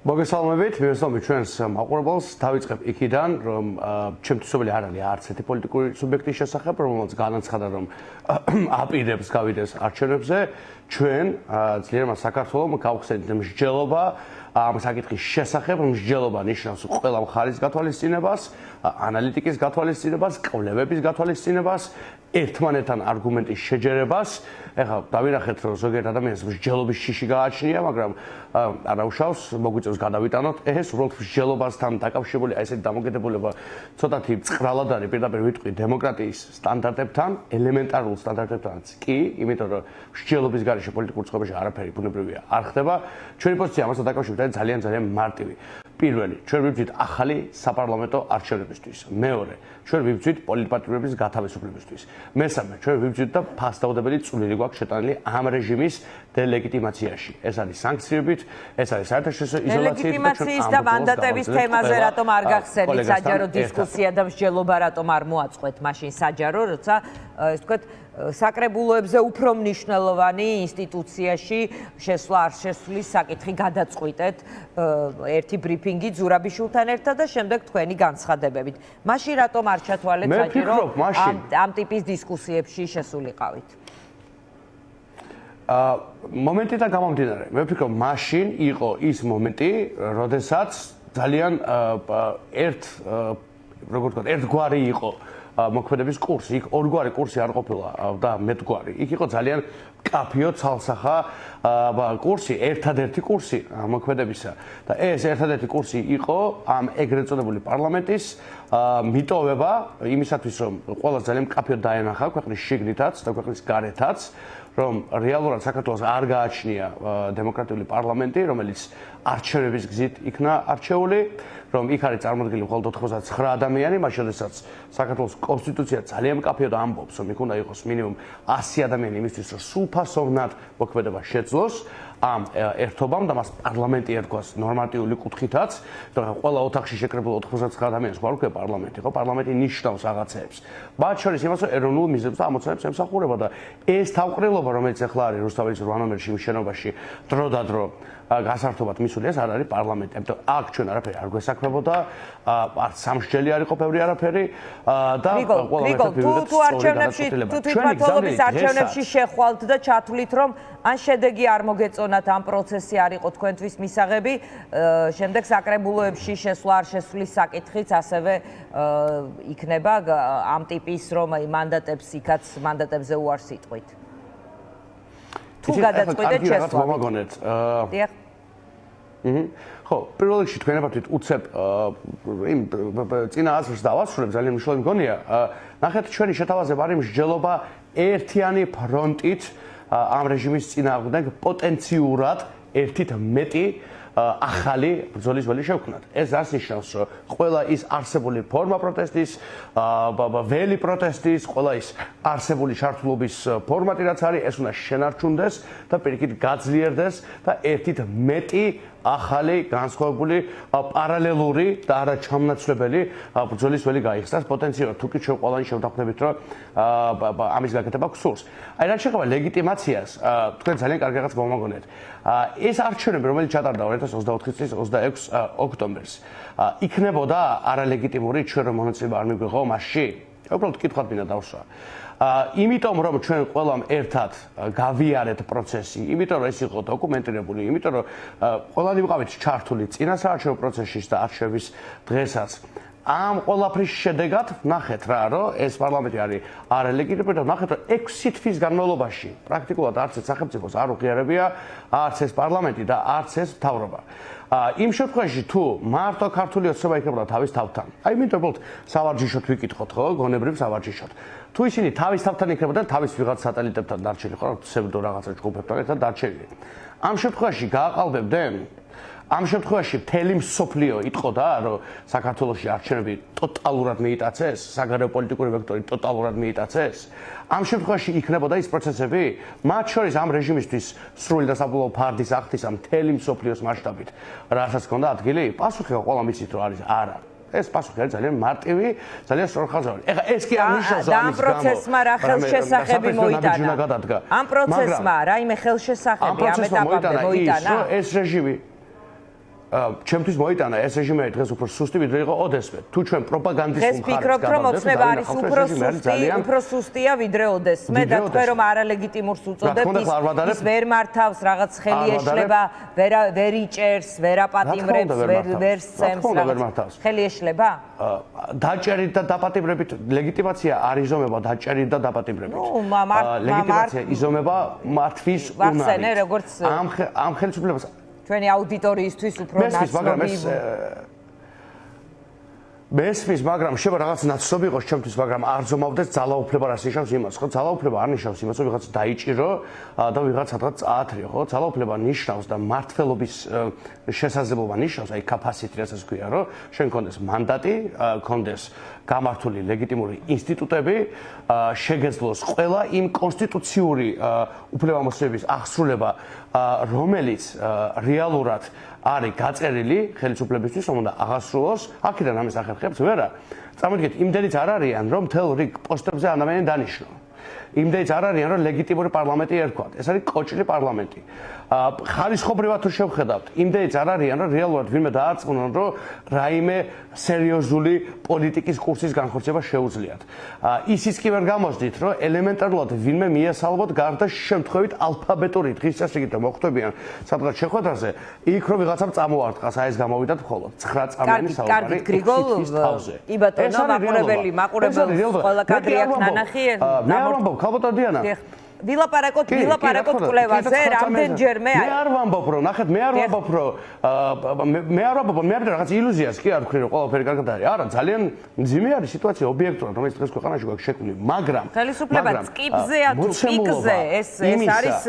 მოგესალმებით, მივესალმებით ჩვენს მაყურებელს. დავიწყებ იქიდან, რომ ჩემთვისობელი არ არის არც ერთი პოლიტიკური სუბიექტის შესახებ, რომელსაც განაცხადა, რომ აპირებს გავიდეს არჩევნებზე. ჩვენ ძლიერმა საქართველოს გავხსენით მსჯელობა ამ საკითხის შესახებ, მსჯელობა ნიშნავს ყველა მხარის გათვალისწინებას, ანალიტიკის გათვალისწინებას, კვლევების გათვალისწინებას, ერთმანეთთან არგუმენტის შეჯერებას. ეხლა დავინახეთ, რომ ზოგიერთ ადამიანს მსჯელობის შიში გააჩნია, მაგრამ არ უშავს, მოგვიწევს გადავიტანოთ ეს, უბრალოდ მსჯელობასთან დაკავშირებული ესეთი დამოკიდებულება ცოტათი წყრალად არის პირდაპირ ვიტყვი დემოკრატიის სტანდარტებთან, ელემენტარულ სტანდარტებთანაც კი, იმიტომ რომ მსჯელობის გარეშე პოლიტიკურ ცხოვრებაში არაფერი ბუნებრივია არ ხდება. ჩვენი პოზიცია ამასთან დაკავშირებით ძალიან მარტივი. პირველი, ჩვენ ვიბრძვით ახალი საპარლამენტო არჩევნებისთვის. მეორე, ჩვენ ვიბრძვით პოლიტპატიმრების გათავისუფლებისთვის. მესამე, ჩვენ ვიბრძვით და ფასდაუდებელი წვლილი გვაქვს შეტანილი ამ რეჟიმის დელეგიტიმაციაში. ეს არის სანქციებით, ეს არის საერთაშორისო იზოლაციით. დელეგიტიმაციის და მანდატების თემაზე რატომ არ გახსენით საჯარო დისკუსია და მსჯელობა რატომ არ მოაწყვეთ მაშინ საჯარო, როცა ეს თქვათ საკრებულოებზე უფრო მნიშვნელოვანი ინსტიტუციაში შესვლა არ შესვლის საკითხი გადაწყვიტეთ ერთი ბრიფინგი ზურაბიშვილთან ერთად და შემდეგ თქვენი განცხადებებით. მაშინ რატომ არ ჩათვალეთ საჭირო ამ ტიპის დისკუსიებში შესულიყავით? მომენტიდან გამომდინარე, მე ვფიქრობ, მაშინ იყო ის მომენტი, როდესაც ძალიან ერთგვარი იყო მოქმედების კურსი. იქ ორგვარი კურსი არ ყოფილა და მეტგვარი. იქ იყო ძალიან კაფიო ცალსახა კურსი, ერთადერთი კურსი მოქმედებისა. და ეს ერთადერთი კურსი იყო ამ ეგრეთ წოდებული პარლამენტის მიტოვება იმისათვის, რომ ყველა ძალიან კაფიოდ დაენახა ქვეყნის შიგნითაც და ქვეყნის გარეთაც, რომ რეალურად საქართველოს არ გააჩნია დემოკრატიული პარლამენტი, რომელიც არჩევნების გზით იქნა არჩეული, რომ იქ არის წარმოდგენილი მხოლოდ 99 ადამიანი, მაშინ როდესაც საქართველოს კონსტიტუცია ძალიან მკაფიოდ ამბობს, რომ იქ უნდა იყოს მინიმუმ 100 ადამიანი იმისთვის, რომ სრულფასოვნად მოქმედება შეძლოს ამ ერთობამ და მას პარლამენტი ერქვას ნორმატიული კუთხითაც, მაგრამ ყველა ოთახში შეკრებულ 99 ადამიანს ხარ უკვე პარლამენტი, ხო? პარლამენტი ნიშნავს რაღაცეებს. მათ შორის იმას, რომ ეროვნულ მიზნებს და ამოცანებს ემსახურება და ეს თავყრილობა, რომელიც ახლა არის რუსთაველის 8 ნომერში შენობაში დრო გასართობად მისული, ეს არ არის პარლამენტი. ამიტომ აქ ჩვენ არაფერი არ გვესაქმებოდა, არც სამსჯელი არ იყო ბევრი არაფერი და ყველა მეთოდით თუ არჩევნებში თუ თვითმმართველობის არჩევნებში შეხვალთ და ჩათვლით, რომ ან შედეგი არ მოგეწონათ, ამ პროცესი არ იყო თქვენთვის მისაღები, შემდეგ საკრებულოებში შესვლა არ შესვლის საკითხიც ასევე იქნება ამ ტიპის რომ მანდატებს იქაც მანდატებზე უარს იტყვით. თუ გადაწყვეტეთ შესვლა. დიახ. ხო, პირველ რიგში თქვენებათვით უცებ იმ წინა აზრს დავასრულებ, ძალიან მნიშვნელოვანი მგონია. ნახეთ, ჩვენი შეთავაზება არის მსჯელობა ერთიანი ფრონტით ამ რეჟიმის წინააღმდეგ პოტენციურად ერთით მეტი ახალი ბრძოლის ველი შევქმნათ. ეს რას ნიშნავს, რომ ყველა ის არსებული ფორმა პროტესტის, ველი პროტესტის, ყველა ის არსებული ჩართულობის ფორმატი რაც არის, ეს უნდა შენარჩუნდეს და პირიქით გაძლიერდეს და ერთით მეტი ახალი, განსხვავებული, პარალელური და არა ჩამნაცვლებელი ბრძოლის ველი გაიხსნას პოტენციურად. თუკი ჩვენ ყველანი შევდახვდებით, რომ ამის გაკეთება გსურს. აი რაც შეეხება ლეგიტიმაციას, თქვენ ძალიან კარგი რაღაც მომაგონეთ. ეს არჩევნები, რომელიც ჩატარდა 2024 წლის 26 ოქტომბერს, იქნებოდა არალეგიტიმური, ჩვენ რომ მონაწილეობა არ მიგვიღო მასში? უბრალოდ კითხვად მინდა დავსვა. იმიტომ რომ ჩვენ ყველამ ერთად გავიარეთ პროცესი, იმიტომ რომ ეს იყო დოკუმენტირებული, იმიტომ რომ ყველანი ვიყავით ჩართული წინა საარჩევნო პროცესში და არჩევნების დღესაც. ამ ყველაფრის შედეგად ნახეთ რა, რომ ეს პარლამენტი არის არალეგიტიმური და ნახეთ, რომ 6 თვის განმავლობაში პრაქტიკულად არც ეს სახელმწიფოს არ უღიარებია, არც ეს პარლამენტი და არც ეს მთავრობა. იმ შემთხვევაში თუ მარტო ქართული ოცნება იქნებოდა თავის თავთან. აი, იმიტომ რომ სავარჯიშოდ ვიკითხოთ, ხო, გონებრივ სავარჯიშოდ. თუ ისინი თავის თავთან იქნებოდნენ თავის ვიღაც სატელიტებთან დარჩენილი, ხო, ფსევდო რაღაცა ჯგუფებთან ერთად დარჩენილი. ამ შემთხვევაში გააყალბებდნენ? ამ შემთხვევაში მთელი მსოფლიო იტყოდა, რომ საქართველოში არჩევნები ტოტალურად მიიტაცეს, საგარეო პოლიტიკური ვექტორი ტოტალურად მიიტაცეს. ამ შემთხვევაში იქნებოდა ის პროცესები, მათ შორის ამ რეჟიმისთვის სრული და საბოლოო ფარდის აღთისა მთელი მსოფლიოს მასშტაბით, რასაც ჰქონდა ადგილი? პასუხი ყველა მიცით, რომ არის არა. ეს პასუხი არის ძალიან მარტივი, ძალიან სწორხაზოვანი. ეხლა ეს კი არ ნიშნავს, რომ ამ პროცესმა რა ხელშესახები მოიტანა. ამ პროცესმა რაიმე ხელშესახები ამ ეტაპამდე მოიტანა. ეს რეჟიმი ჩემთვის მოიტანა ეს რეჟიმი დღეს უფრო სუსტი ვიდრე იყო ოდესმე. თუ ჩვენ პროპაგანდის მხარეს ფიქრობთ, რომ ოცნება არის უფრო სუსტია ვიდრე ოდესმე და თქვენ რომ არალეგიტიმურს უწოდებთ ის ვერ მართავს, რაღაც ხელი ეშლება, ვერ იჭერს, ვერ აპატიმრებს, ვერ სცემს რაღაც. ხელი ეშლება? დაჭერით და დაპატიმრებით ლეგიტიმაცია არ იზომება დაჭერით და დაპატიმრებით. ლეგიტიმაცია იზომება მართვის უნარით. ამ ხელისუფლებას ჩვენი აუდიტორიისთვის უფრო ნაცნობი მესმის, მაგრამ შეიძლება რაღაც ნაცნობი იყოს ჩემთვის, მაგრამ არ ზომავდეს ძალაუფლება რას ნიშნავს იმას, ხო? ძალაუფლება არ ნიშნავს იმას, რომ ვიღაც დაიჭირო და ვიღაც სადღაც წაათრიო, ხო? ძალაუფლება ნიშნავს და მართლობის შესაძლებლობა ნიშნავს, აი capacity რასაც ქვია, რომ შენ გქონდეს მანდატი, გქონდეს გამართული ლეგიტიმური ინსტიტუტები, შეგეძლოს ყველა იმ კონსტიტუციური უფლებამოსილების აღსრულება, რომელიც რეალურად არის გაწერილი ხელისუფლებისთვის, რომ უნდა აღასრულოს, აქედან ამის ახერხებს ვერა. წარმოგიდგენთ, იმდენიც არ არიან, რომ მთელ რიგ პოსტებზე ადამიანი დანიშნო. იმდენიც არ არიან, რომ ლეგიტიმური პარლამენტი ერქვათ. ეს არის კოჭლი პარლამენტი. ხარისხობრივად თუ შევხედავთ, იმდენიც არ არიან, რომ რეალურად ვინმე დაარწმუნონ, რომ რაიმე სერიოზული პოლიტიკის კურსის განხორციელება შეუძლიათ. ისიც კი ვერ გამოსდით, რომ ელემენტარულად ვინმე მიესალმოთ გარდა შემთხვევით ალფაბეტური დღის წესრიგით რომ მოხვდებიან სადღაც შეხვედრაზე, იქ რომ ვიღაცამ წამოარტყას, აი ეს გამოვიდათ მხოლოდ 9 წამიანი საუბარი. კარგი, გრიგოლ, კი ბატონო, მაყურებელი ყველა კადრი აქ ნანახი. მე არ ვამბობ, ქალბატონ დიანა. ვილაპარაკოთ კვლევაზე, რამდენჯერმე მე არ ვამბობ, რომ ნახეთ, მე არ ვამბობ, რომ მე რაღაც ილუზიას კი არ ვქრი, რომ ყველაფერი კარგად არის. არა, ძალიან მძიმე არის სიტუაცია ობიექტურად, რომელიც დღეს ქვეყანაში გვაქვს შექმნილი, მაგრამ ხელისუფლება წკიბზეა თუ პიკზე, ეს არის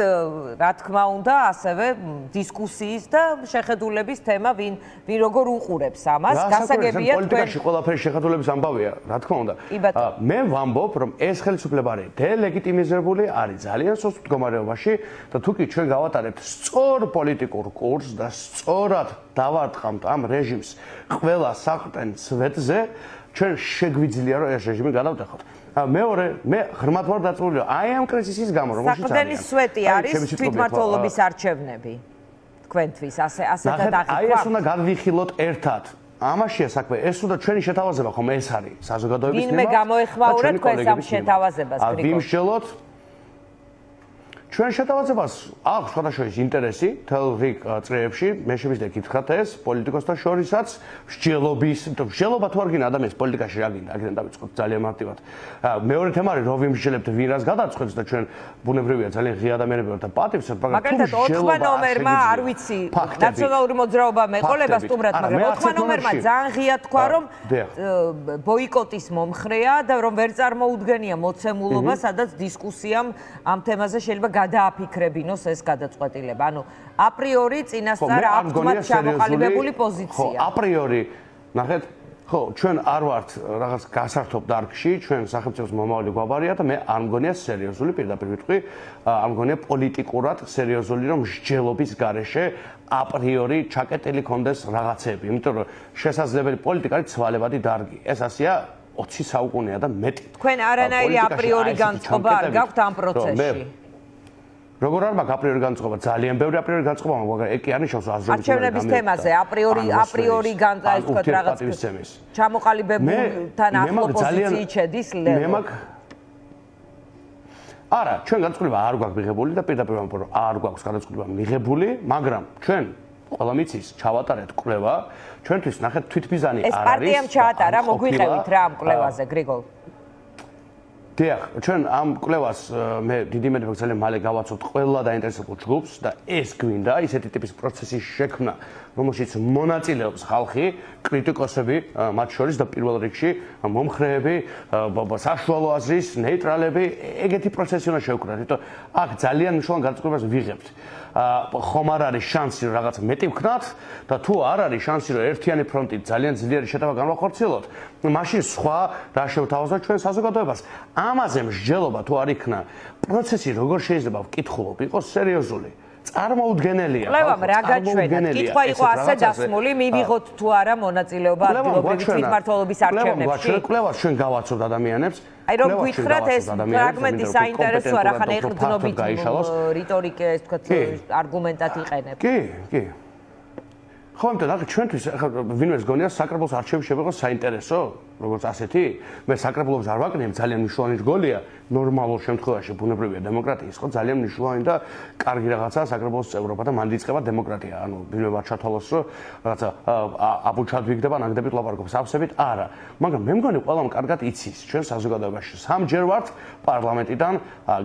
რა თქმა უნდა, ასევე დისკუსიის და შეხედულების თემა, ვინ როგორ უყურებს ამას, გასაგებია თქვენ პოლიტიკაში ყველაფერი შეხედულების ამბავია, რა თქმა უნდა. მე ვამბობ, რომ ეს ხელისუფლება არის დელეგიტიმიზებული, არის ძალიან სუსტ მდგომარეობაში და თუ კი ჩვენ გავატარებთ სწორ პოლიტიკურ კურსს და სწორად დავარტყამთ ამ რეჟიმს ყველა საყრდენ სვეტზე, ჩვენ შეგვიძლია რომ ეს რეჟიმი გადავტეხოთ. მეორე, მე ღრმად ვარ დაწუნული, აი ამ კრიზისის გამო, რომელშიც არის. საყრდენი სვეტი არის თვითმმართველობის არჩევნები. თქვენთვის ასე და აი ეს უნდა განვიხილოთ ერთად. ამაშია საქმე, ეს უნდა ჩვენი შეთავაზება ხომ ეს არის საზოგადოების მიმართ. ვინმე გამოეხმაურა თქვენს ამ შეთავაზებას, გრიგოლ? ვიმსჯელოთ ჩვენ შეთავაზებას აქვს სხვადასხვა ინტერესი თელ რიგ წრეებში, მე შემიძლია გითხრათ ეს პოლიტიკოსთა შორისაც მსჯელობა თუ არ გინდა ადამიანის პოლიტიკაში რა გინდა, აქედან დავიწყოთ ძალიან მარტივად. მეორე თემა არის რომ ვიმსჯელებთ ვინ რას გადაწყვეტს და ჩვენ ბუნებრივია ძალიან ღია ადამიანები ვართ და პატივცემთ, მაგრამ მაგალითად 4 ნომერმა არ ვიცი ნაციონალური მოძრაობა მეყოლება სტუმრად, მაგრამ 4 ნომერმა ძალიან ღია თქვა რომ ბოიკოტის მომხრეა და რომ ვერ წარმოუდგენია მოცემულობა, სადაც დისკუსიამ ამ თემაზე შეიძლება გადააფიქრებინოს ეს გადაწყვეტილება. ანუ აპრიორი წინასწარ აქვს მათ ჩამოყალიბებული პოზიცია. ხო, აპრიორი, ნახეთ, ხო, ჩვენ არ ვართ რაღაც გასართობ დარგში, ჩვენ სახელმწიფოს მომავალი გვაბარია და მე არ მგონია სერიოზული, პირდაპირ ვიტყვი, არ მგონია პოლიტიკურად სერიოზული, რომ მსჯელობის გარეშე აპრიორი ჩაკეტილი კონდეს რაღაცები, იმიტომ რომ შესაძლებელი პოლიტიკა არის ცვალებადი დარგი. ეს ასეა 20 საუკუნეა და მეტი. თქვენ არანაირი აპრიორი განწყობა არ გაქვთ ამ პროცესში? როგორ არ მაქვს აპრიორი განწყობა? ძალიან ბევრი აპრიორი განწყობა მაქვს, მაგრამ ეგ კი არ ნიშნავს აზროვნების არჩევნების თემაზე აპრიორი განწყობს თქვენ რაღაც ჩამოყალიბებულთან ახლო პოზიციით შედის ლელო. მე მაქვს არა, ჩვენ განწყობა არ გვაქვს მიღებული და პირდაპირ ვამბობ, რომ არ გვაქვს განწყობა მიღებული, მაგრამ ჩვენ ყველა მიცის ჩავატარეთ კვლევა, ჩვენთვის ნახეთ თვითბიზანი არ არის. ეს პარტიამ ჩაატარა, მოგვიყევით რა ამ კვლევაზე, გრიგოლ? დიახ, ჩვენ ამ კვლევას მე დიდი იმედებით ძალიან მალე გავაცნობთ ყველა დაინტერესებულ ჯგუფს და ეს გვინდა ისეთი ტიპის პროცესის შექმნა, რომელშიც მონაწილეობს ხალხი, კრიტიკოსები, მათ შორის და პირველ რიგში მომხრეები, საშუალო აზრის, ნეიტრალები, ეგეთი პროცესი უნდა შევქმნათ, იმიტომ აქ ძალიან მნიშვნელოვან განწყობას ვიღებთ. ხომ არ არის შანსი რომ რაღაც მეტი ვქნათ და თუ არ არის შანსი რომ ერთიანი ფრონტით ძალიან ძლიერი შეტევა განვახორციელოთ, მაშინ სხვა რა შევთავაზოთ ჩვენ საზოგადოებას. ამაზე მსჯელობა თუ არ იქნა, პროცესი როგორ შეიძლება ვკითხულობ, იყოს სერიოზული. წარმოუდგენელია. კვლევამ რა გაჩვენა? კითხვა იყო ასე დასმული, მივიღოთ თუ არა მონაწილეობა ადგილობრივი თვითმმართველობის არჩევნებში. კვლევას ჩვენ გავაცნობთ ადამიანებს. აი რომ გითხრათ ეს ფრაგმენტი საინტერესოა, რახან ეყრდნობით რიტორიკა, ეს თქვა არგუმენტად იყენებ. კი. ხო, ამიტომ ახლა ჩვენთვის ახლა ვინმეს გონია საკრებულოს არჩევი შემოიღოს საინტერესო, როგორც ასეთი? მე საკრებულოს არ ვაკნიებ, ძალიან მნიშვნელოვანი რგოლია ნორმალურ შემთხვევაში ბუნებრივია დემოკრატიის, ხო, ძალიან მნიშვნელოვანი და კარგი რაღაცაა საკრებულოს წევრობა და მან იწყება დემოკრატია. ანუ ვინმე არ ჩათვალოს, რომ რაღაცა აბუჩად ვიგდება, ნაგდებით ლაპარაკობს, ავსებით არა. მაგრამ მე მგონი ყველამ კარგად იცის ჩვენ საზოგადოებაში. სამჯერ ვართ პარლამენტიდან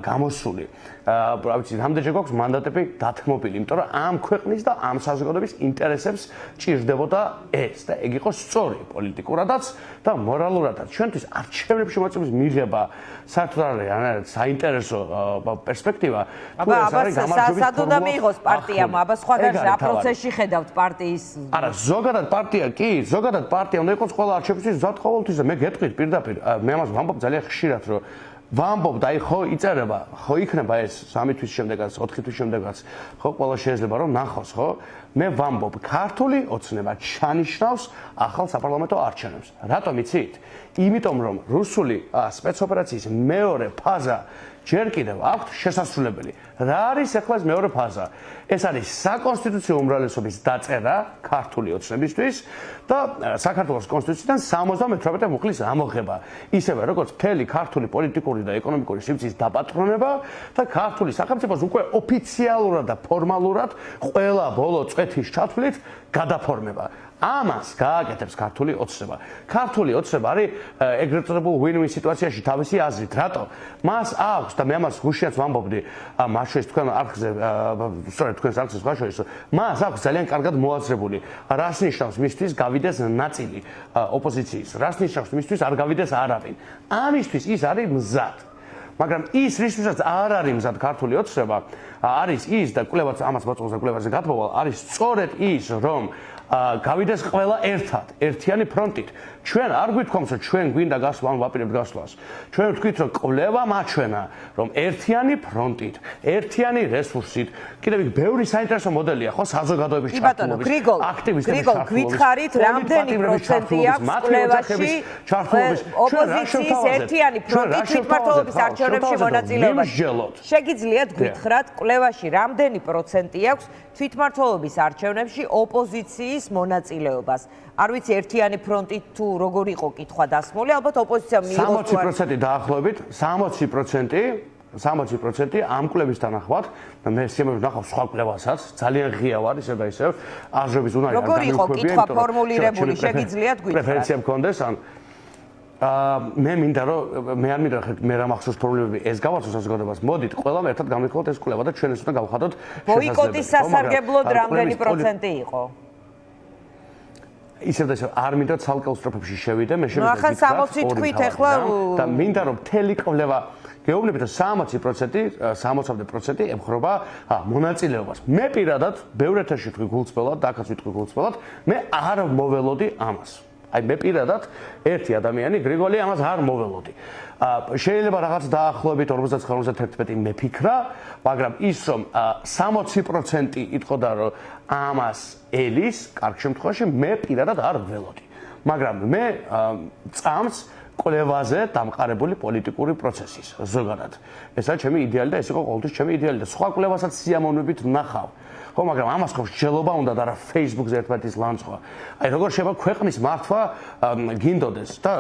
გამოსული. რა ვიცი, რამდენჯერ გვაქვს მანდატები დათმობილი, იმიტომ რომ ამ ქვეყნის და ამ საზოგადოების ინტერესებს ჭირდებოდა ეს და ეგ იყო სწორი პოლიტიკურადაც და მორალურადაც. ჩვენთვის არჩევნებში მოწვევის მიღება საერთოდ არ არის ანარად საინტერესო პერსპექტივა. აბა სად უნდა მიიღოს პარტიამ? აბა სხვაგან რა პროცესში ხედავთ პარტიის? არა, ზოგადად პარტია უნდა იყოს ყველა არჩევნებში მზად ყოველთვის და მე გეტყვით პირდაპირ, მე ამას ვამბობ ძალიან ხშირად, რომ ვამბობ და აი ხო იწერება, ხო იქნება ეს 3 თვის შემდეგაც, 4 თვის შემდეგაც, ხო ყველა შეიძლება რომ ნახოს, ხო? მე ვამბობ, ქართული ოცნება ჩანიშნავს ახალ საპარლამენტო არჩევნებს. რატომ იცით? იმიტომ რომ რუსული სპეცოპერაციის მეორე ფაზა ჯერ კიდევ აქვთ შესასრულებელი. რა არის ახლა ეს მეორე ფაზა? ეს არის საკონსტიტუციო უმრავლესობის დაწერა ქართული ოცნებისთვის და საქართველოს კონსტიტუციიდან 78 მუხლის ამოღება. ისევე როგორც მთელი ქართული პოლიტიკური და ეკონომიკური სივრცის დაპატრონება და ქართული სახელმწიფოს უკვე ოფიციალურად და ფორმალურად ყველა ბოლო წვეთის ჩათვლით გადაფორმება. ამას გააკეთებს ქართული ოცნება. ქართული ოცნება არის ეგრეთ წოდებულ win-win სიტუაციაში თავისი აზრით. რატო? მას აქვს და მე ამას გუშინაც ვამბობდი, მას შორის თქვენ არხზე, სწორედ თქვენს არხზე სხვა შორის, მას აქვს ძალიან კარგად მოაზრებული. რას ნიშნავს მისთვის გავიდეს ნაწილი ოპოზიციის? რას ნიშნავს მისთვის არ გავიდეს არავინ? ამისთვის ის არის მზად. მაგრამ ის რისთვისაც არ არის მზად ქართული ოცნება, არის ის და კვლევაც ამას მოწმობს და კვლევაზე გათხოვა, არის სწორედ ის, რომ გავიდეს ყველა ერთად, ერთიანი ფრონტით. ჩვენ არ გვითხოვს, რომ ჩვენ გვინდა გასვლა, ან ვაპირებთ გასვლას. ჩვენ ვთქვით, რომ კვლევა მაჩვენა, რომ ერთიანი ფრონტით, ერთიანი რესურსით, კიდევ იქ ბევრი საინტერესო მოდელია, ხო, საზოგადოების ჩართულობის, აქტივისტების ჩართულობის, გვითხარით, რამდენი პროცენტია კვლევაში ოპოზიციის ერთიანი ფრონტით თვითმმართველობის არჩევნებში მონაწილეობას? შეგიძლიათ გითხრათ, კვლევაში რამდენი პროცენტი აქვს თვითმმართველობის არჩევნებში ოპოზიციის მონაწილეობას? არ ვიცი ერთიანი ფრონტით თუ როგორ იყო კითხვა დასმული, ალბათ ოპოზიციამ მიიღო 60% დაახლოებით, 60% ამ კვლევის თანახმად და მე შემოვიდა ნახავ სხვა კვლევასაც, ძალიან ღია ვარ ისე და ისე, აზრების უნდა იყოს როგორ იყო კითხვა ფორმულირებული, შეგიძლიათ გითხრათ? პრეფერენცია მქონდეს ან მე მინდა რომ მე არ მინდა მე რა მახსოვს პრობლემები ეს გავაცნო საზოგადოებას. მოდით ყველამ ერთად გამიხოთ ეს კვლევა და ჩვენ ეს უნდა გავხადოთ. ბოიკოტის სასარგებლოდ რამდენი პროცენტი იყო? ისევ და ისევ არ მინდა ცალკეულ სტროფებში შევიდე, მე შემიძლია ახლა 60 თქვით ახლა და მინდა რომ მთელი კვლევა გეუბნებით რომ 60% ემხრობა მონაწილეობას. მე პირადად ბევრ ეთერში თქვი გულწრფელად, და აქაც ვიტყვი გულწრფელად, მე არ მოველოდი ამას. აი მე პირადად ერთი ადამიანი გრიგოლი ამას არ მოველოდი. შეიძლება რაღაც დაახლოებით 49-51 მეფიქრა, მაგრამ ის რომ 60% იტყოდა რომ ამას ელის, კარგ შემთხვევაში მე პირადად არ ველოდი. მაგრამ მე წამს კვლევაზე დამყარებული პოლიტიკური პროცესის ზოგადად. ესაა ჩემი იდეალი და ეს იყო ყოველთვის ჩემი იდეალი და სხვა კვლევასაც სიამოვნებით ვნახავ. ხო, მაგრამ ამას ხო შეიძლება უნდა და რა Facebook-ზე ერთმანეთის ლანძღვა. აი როგორ შეიძლება ქვეყნის მართვა გინდოდეს და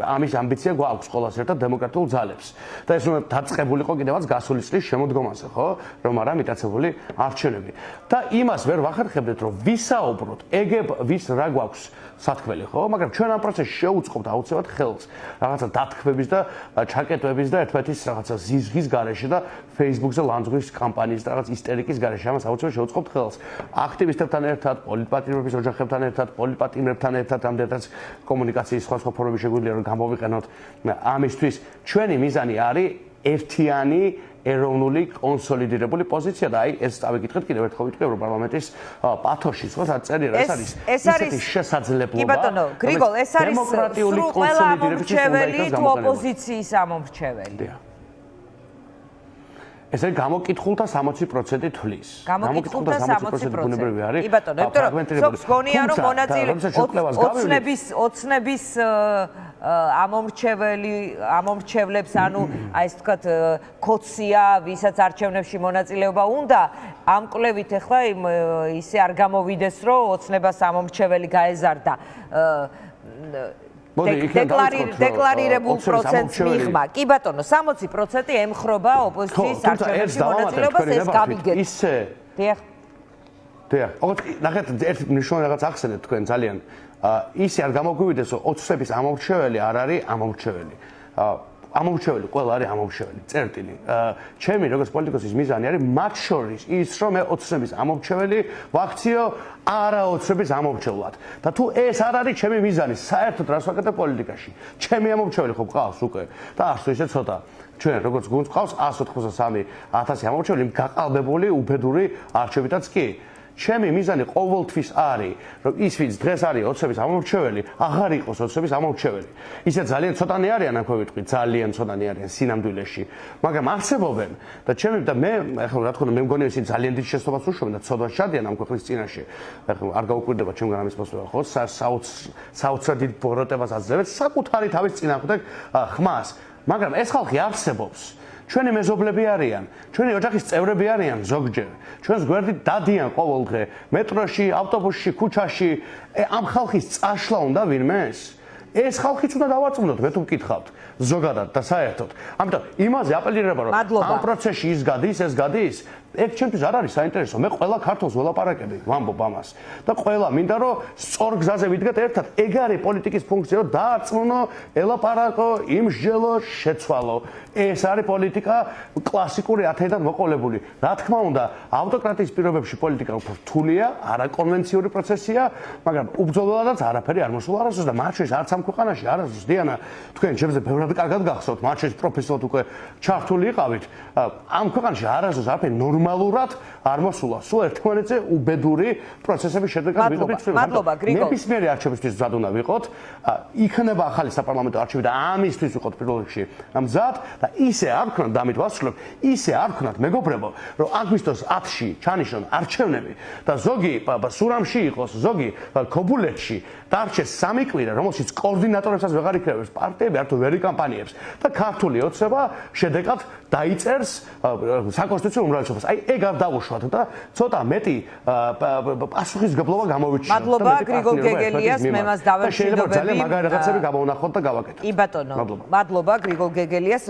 ამის ამბიცია გვაქვს ყოველას ერთად დემოკრატიულ ძალებს. და ეს უნდა დაწყებულიყო კიდევაც გასული წლის შემოდგომაზე, ხო? რომ არა მიტაცებული არჩევნები. და იმას ვერ ვახერხებდეთ, რომ ვისაუბროთ, ეგებ ვის რა გვაქვს სათქმელი, ხო? მაგრამ ჩვენ ამ პროცესში შეუწყობთ აუცილებლად ხელს. რაღაცა დათქმების და ჩაკეტვების და ერთმანეთის რაღაცა ზიზღის გარეშე და Facebook-ზე ლანძღვის კამპანიის და რაღაც ისტერიკის გარეშე ამას აუცილებლად შეუწყობთ ხელს. აქტივისტებთან ერთად, პოლიტპატიმრების ოჯახებთან ერთად, პოლიტპატიმრებთან ერთად, ამდენადაც კომუნიკაციის სხვა ფორმები შეგვიძლია რომ გამოვიყენოთ. ამისთვის ჩვენი მიზანი არის ერთიანი ეროვნული კონსოლიდირებული პოზიცია და აი ეს წავიკითხეთ კიდევ ერთხელ ვიტყვი ევროპარლამენტის პათოში, ხო, საწერია ეს არის ისეთი შესაძლებლობა. კი ბატონო, გრიგოლ, ეს არის დემოკრატიული კონსოლიდირების თუ ოპოზიციის ამომრჩეველი. ეს არის გამოკითხულთა 60% თვლის. გამოკითხულთა 60% ბუნებრივი არის. კი ბატონო, იმიტომ რომ სოფს გონია რომ მონაწილე ოცნების ამომრჩევლებს, ანუ აი ეს თქვათ კოცია, ვისაც არჩევნებში მონაწილეობა უნდა, ამ კვლევით ახლა ისე არ გამოვიდეს, რომ ოცნებას ამომრჩეველი გაეზარდა. დეკლარირებულ პროცენტს მიღმა. კი ბატონო, 60% ემხრობა ოპოზიციის არჩევნებში მონაწილეობას, ეს გავიგეთ. ისე. დიახ. ნახეთ, ერთი მნიშვნელოვანი რაღაც ახსენეთ თქვენ ძალიან. ისე არ გამოგვივიდეს, რომ ოცნების ამომრჩეველი არ არის ამომრჩეველი. ამომრჩეველი ყველა არის ამომრჩეველი. წერტილი. ჩემი როგორც პოლიტიკოსის მიზანი არის მათ შორის ის, რომ მე ოცნების ამომრჩეველი ვაქციო არა ოცნების ამომრჩევლად. და თუ ეს არ არის ჩემი მიზანი, საერთოდ რას ვაკეთებ პოლიტიკაში? ჩემი ამომრჩეველი ხო გყავს უკვე და არც ისე ცოტა. ჩვენ როგორც გუნდს ყავს 183,000 ამომრჩეველი გაყალბებული უბედური არჩევითაც კი. ჩემი მიზანი ყოველთვის არის, რომ ის ვინც დღეს არის ოცნების ამომრჩეველი, აღარ იყოს ოცნების ამომრჩეველი. ისე ძალიან ცოტანი არიან, ახლა ვიტყვი, ძალიან ცოტანი არიან სინამდვილეში, მაგრამ არსებობენ და ჩემი და მე, ახლა რა თქმა უნდა, მე მგონია ისინი ძალიან დიდ შეცდომას უშუალოდ და ცოდვას ჩადიან ამ ქვეყნის წინაშე. ახლა არ გაუკვირდება ჩემგან ამის მოსვლა, ხო? საოცრად დიდ ბოროტებას აძლევენ საკუთარი თავის წინააღმდეგ ხმას, მაგრამ ეს ხალხი არსებობს. ჩვენი მეზობლები არიან, ჩვენი ოჯახის წევრები არიან ზოგჯერ. ჩვენს გვერდით დადიან ყოველ დღე მეტროში, ავტობუსში, ქუჩაში. ამ ხალხის წაშლა უნდა ვინმეს? ეს ხალხიც უნდა დავარწმუნოთ, მე თუ მკითხავთ, ზოგადად და საერთოდ. ამიტომ იმაზე აპელირება, რომ ამ პროცესში ის გადის, ეს გადის, ეგ ჩემთვის არ არის საინტერესო. მე ყველა ქართულს ველაპარაკები, ვამბობ ამას. და ყველა მინდა რომ სწორ გზაზე ვიდგეთ ერთად. ეგ არის პოლიტიკის ფუნქცია, რომ დაარწმუნო, ელაპარაკო, იმსჯელო, შეცვალო. ეს არის პოლიტიკა კლასიკური ათეიდან მოყოლებული. რა თქმა უნდა, ავტოკრატიის პირობებში პოლიტიკა უფრო რთულია, არაკონვენციური პროცესია, მაგრამ უბრძოლველადაც არაფერი არ მოსულა არასდროს და მათ შორის არც ამ ქვეყანაში არასდროს დიანა, თქვენ ჩემზე ბევრად კარგად გახსოვთ, მათ შორის პროფესიულად უკვე ჩართული იყავით. ამ ქვეყანაში არასდროს არაფერი ნორმალურად არ მოსულა. სულ ერთმანეთზე უბედური პროცესების შედეგად ვიღებთ. მადლობა, გრიგოლ. ნებისმიერი არჩევნისთვის მზად უნდა ვიყოთ. იქნება ახალი საპარლამენტო არჩევანი და ამისთვის ვიყოთ პირველ რიგში მზად და ისე არ ვქნათ, დამით ვასრულებ, ისე არ ვქნათ, მეგობრებო, რომ აგვისტოს 10-ში ჩანიშნონ არჩევნები და ზოგი სურამში იყოს, ზოგი ქობულეთში დარჩეს სამი კვირა, რომელშიც კოორდინატორებსაც ვეღარ იქნებებს პარტიები, არც ვერი კამპანიებს და ქართული ოცნება შედეგად დაიწერს საკონსტიტუციო უმრავლესობას. აი ეგ არ დავუშვათ და ცოტა მეტი პასუხისგებლობა გამოვიჩინოთ. მადლობა გრიგოლ გეგელიას, მე მას დავემშვიდობები. შეიძლება ძალიან მაგარი რაღაცები გამოვნახოთ და გავაკეთოთ. კი ბატონო, მადლობა გრიგოლ გეგელიას.